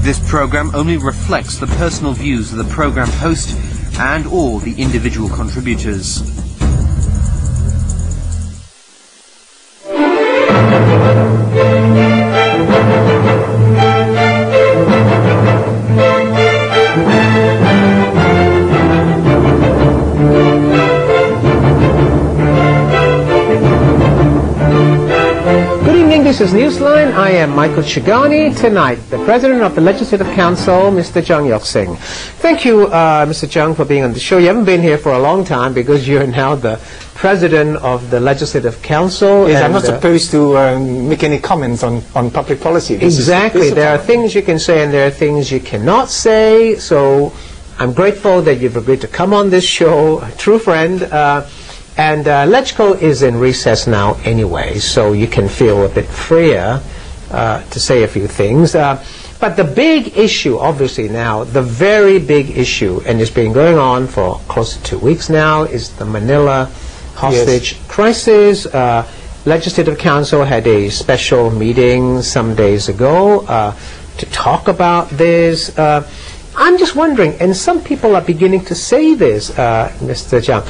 This program only reflects the personal views of the program host and all the individual contributors. This is Newsline. I am Michael Chigani. Tonight, the President of the Legislative Council, Mr. Tsang, Yok-sing. Thank you, Mr. Tsang, for being on the show. You haven't been here for a long time because you're now the President of the Legislative Council. Yes, I'm not supposed to make any comments on public policy. Exactly. There are things you can say and there are things you cannot say. So I'm grateful that you've agreed to come on this show, a true friend. And LegCo is in recess now anyway, so you can feel a bit freer to say a few things. But the big issue, obviously now, the very big issue, and it's been going on for close to 2 weeks now, is the Manila hostage crisis. Legislative Council had a special meeting some days ago to talk about this. I'm just wondering, and some people are beginning to say this, Mr. Tsang,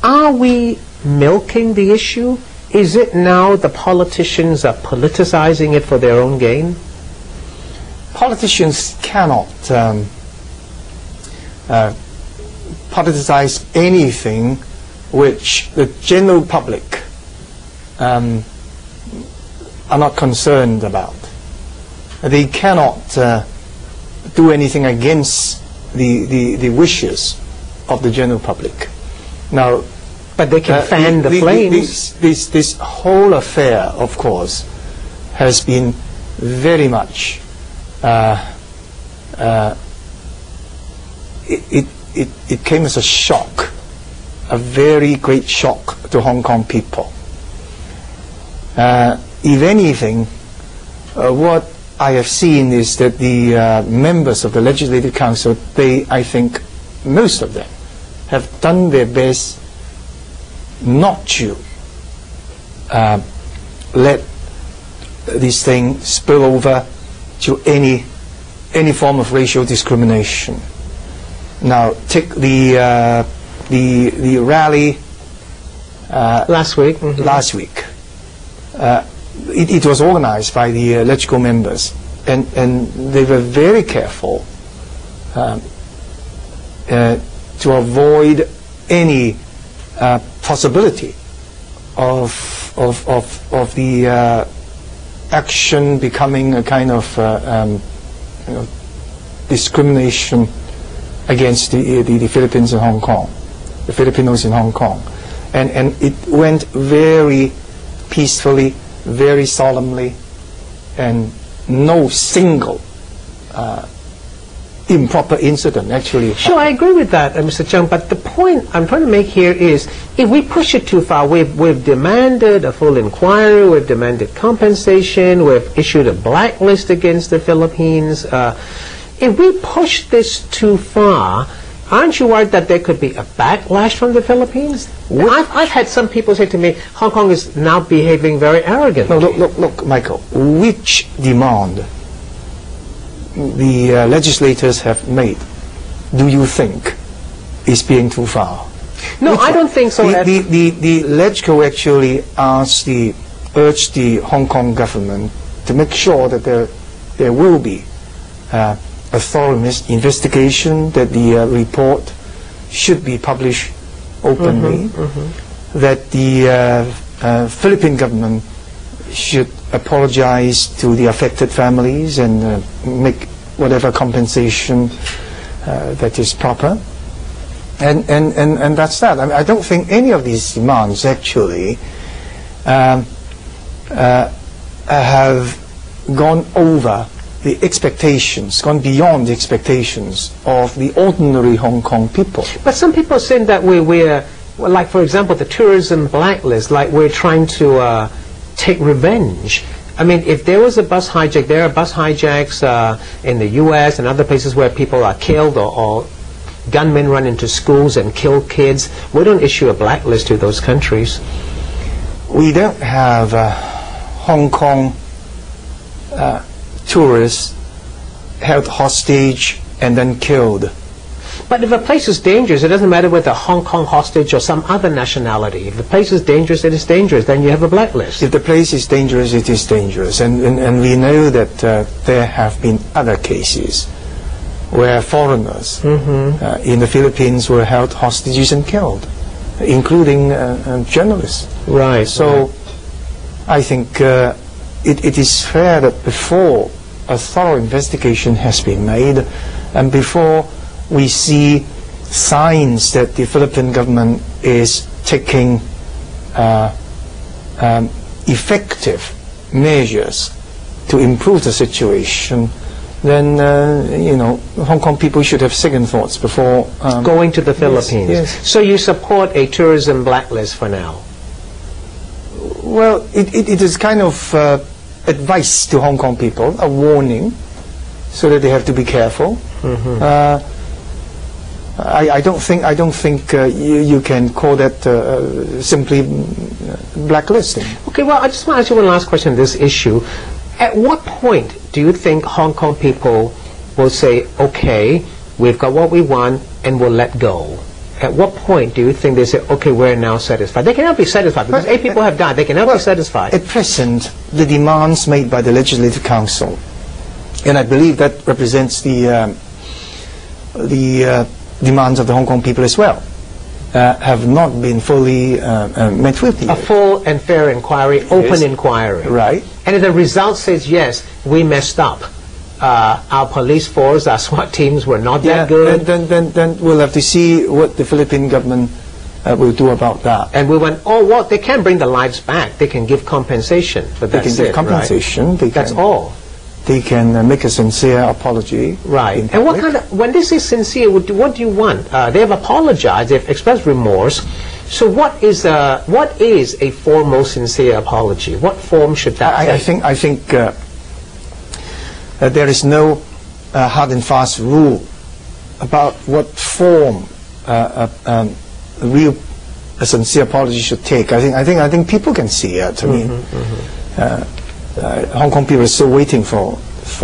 are we milking the issue? Is it now the politicians are politicizing it for their own gain? Politicians cannot politicize anything which the general public are not concerned about. They cannot do anything against the wishes of the general public. Now, but they can fan the flames. This whole affair, of course, has been very much. It came as a shock, a very great shock to Hong Kong people. If anything, what I have seen is that the members of the Legislative Council, I think, most of them, have done their best not to let this thing spill over to any form of racial discrimination. Now, take the rally last week. Mm-hmm. Last week, it was organized by the LegCo members, and they were very careful to avoid any possibility of the action becoming a kind of discrimination against the Philippines and Hong Kong, the Filipinos in Hong Kong, and it went very peacefully, very solemnly, and no single improper incident actually. Sure, I agree with that, Mr. Tsang, but the point I'm trying to make here is if we push it too far, we've demanded a full inquiry, we've demanded compensation, we've issued a blacklist against the Philippines. If we push this too far, aren't you worried that there could be a backlash from the Philippines? I've had some people say to me, Hong Kong is now behaving very arrogantly. No, look, Michael, which demand the legislators have made, do you think is being too far? No, I don't think so. The LegCo actually urged the Hong Kong government to make sure that there will be a thorough investigation, that the report should be published openly, that the Philippine government should apologize to the affected families and make whatever compensation that is proper, and that's that. I mean, I don't think any of these demands actually have gone over the expectations, gone beyond the expectations of the ordinary Hong Kong people. But some people are saying that we're like, for example, the tourism blacklist, like we're trying to take revenge. I mean, if there was a bus hijack, there are bus hijacks in the U.S. and other places where people are killed or gunmen run into schools and kill kids. We don't issue a blacklist to those countries. We don't have Hong Kong tourists held hostage and then killed. But if a place is dangerous, it doesn't matter whether Hong Kong hostage or some other nationality. If the place is dangerous, it is dangerous. Then you have a blacklist. If the place is dangerous, it is dangerous. And we know that there have been other cases where foreigners in the Philippines were held hostages and killed, including journalists. Right. So I think it is fair that before a thorough investigation has been made and before we see signs that the Philippine government is taking effective measures to improve the situation, then Hong Kong people should have second thoughts before going to the Philippines. Yes. So you support a tourism blacklist for now? Well, it is kind of advice to Hong Kong people, a warning, so that they have to be careful. I don't think you can call that simply blacklisting. Okay, well, I just want to ask you one last question on this issue. At what point do you think Hong Kong people will say, okay, we've got what we want and we'll let go? At what point do you think they say, okay, we're now satisfied? They cannot be satisfied because 8 people have died. They cannot be satisfied. At present, the demands made by the Legislative Council, and I believe that represents the demands of the Hong Kong people as well, have not been fully met with yet. A full and fair inquiry, open inquiry. Right. And if the result says, yes, we messed up, our police force, our SWAT teams were not that good. Then we'll have to see what the Philippine government will do about that. And we went, oh, well, they can bring the lives back. They can give compensation. But they can give compensation. Right? That's all. They can make a sincere apology. Right. And what kind of, when this is sincere, what do you want? They have apologized, they've expressed remorse. So what is a foremost sincere apology? What form should that take? I think there is no hard and fast rule about what form a sincere apology should take. I think people can see it. I mean, Hong Kong people are still waiting for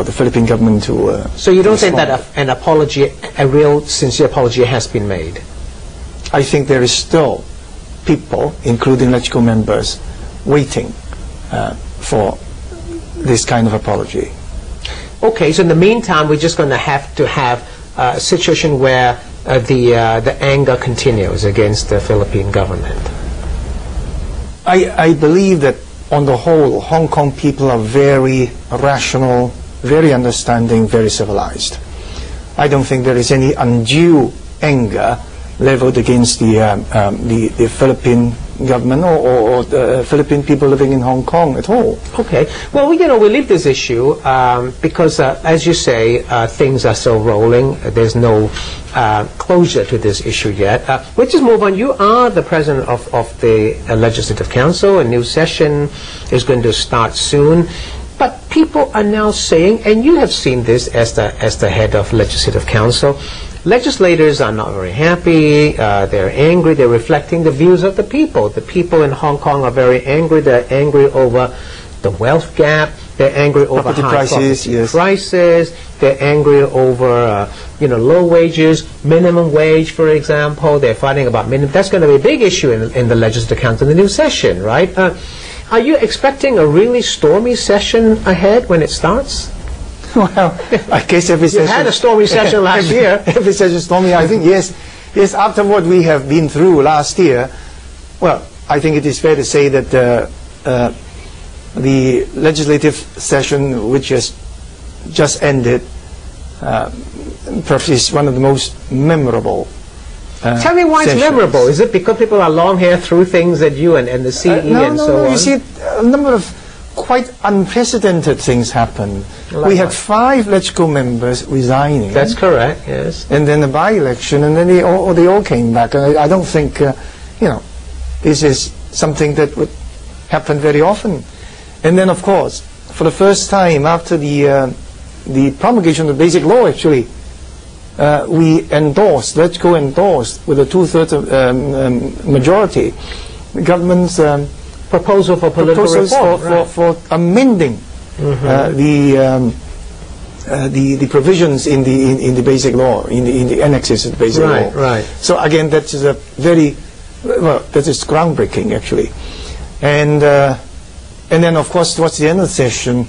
the Philippine government to. So you don't think that an apology, a real sincere apology, has been made? I think there is still people, including LegCo members, waiting for this kind of apology. Okay, so in the meantime, we're just going to have a situation where the anger continues against the Philippine government. I believe that on the whole, Hong Kong people are very rational, very understanding, very civilized. I don't think there is any undue anger leveled against the Philippine government or the Philippine people living in Hong Kong at all. Okay. Well, we leave this issue because, as you say, things are still rolling. There's no closure to this issue yet. We'll just move on. You are the president of the Legislative Council. A new session is going to start soon. But people are now saying, and you have seen this as the head of Legislative Council, legislators are not very happy, they're angry, they're reflecting the views of the people. The people in Hong Kong are very angry. They're angry over the wealth gap, they're angry over high property prices, they're angry over low wages, minimum wage, for example. They're fighting about minimum. That's going to be a big issue in the Legislative Council in the new session, right? Are you expecting a really stormy session ahead when it starts? Well, I guess every session... You had a stormy session last year. Every session stormy, I think, yes. Yes, after what we have been through last year, well, I think it is fair to say that the legislative session, which has just ended, perhaps is one of the most memorable Tell me why sessions. It's memorable. Is it because people are long hair threw things at you and the CE and so on? You see, a number of quite unprecedented things happened. We had 5 LegCo members resigning. That's correct, yes. And then a by-election, and then they all came back. And I don't think, this is something that would happen very often. And then, of course, for the first time after the promulgation of the Basic Law, actually, we endorsed, LegCo endorsed with a 2/3 majority, the government's proposal for political reform, right. for amending the provisions in the basic law, in the annexes of the basic law. Right. So again, that is a very that is groundbreaking actually, and then of course towards the end of the session,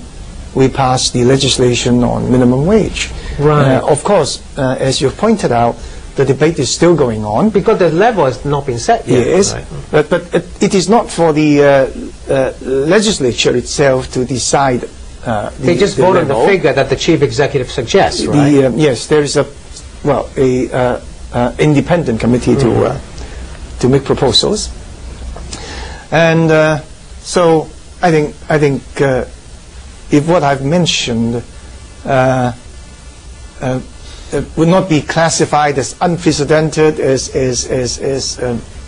we passed the legislation on minimum wage. Right. Of course, as you pointed out, the debate is still going on. Because the level has not been set yet. Yes, right. but it is not for the legislature itself to decide. They just vote on the figure that the chief executive suggests, right? Yes, there is a independent committee to make proposals, and so I think if what I've mentioned would not be classified as unprecedented, as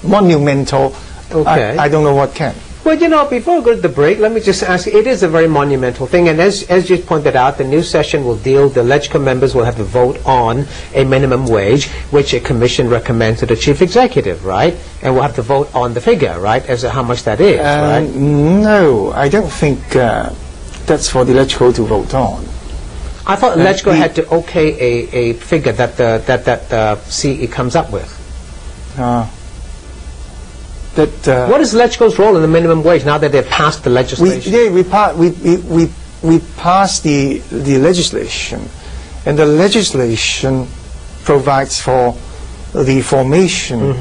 monumental, Okay. I don't know what can. Well, you know, before we go to the break, let me just ask you, it is a very monumental thing, and as you pointed out, the new session will deal, the LegCo members will have to vote on a minimum wage, which a commission recommends to the chief executive, right? And we'll have to vote on the figure, right, as to how much that is, right? No, I don't think that's for the LegCo to vote on. I thought LegCo had to okay a figure that the CE comes up with. What is LegCo's role in the minimum wage now that they've passed the legislation? We passed the legislation, and the legislation provides for the formation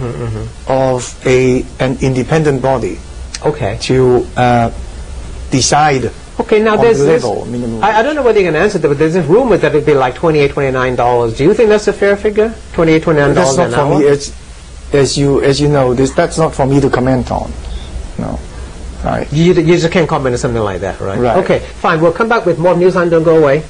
of an independent body to decide Okay, now on there's the this, level minimum I don't know whether you can answer that, but there's this rumor that it'd be like $28, $29. Do you think that's a fair figure? $28, $29 That's not an for hour? me. As you know, that's not for me to comment on. No. Right. You just can't comment on something like that, right? Right. Okay, fine. We'll come back with more Newsline. Don't go away.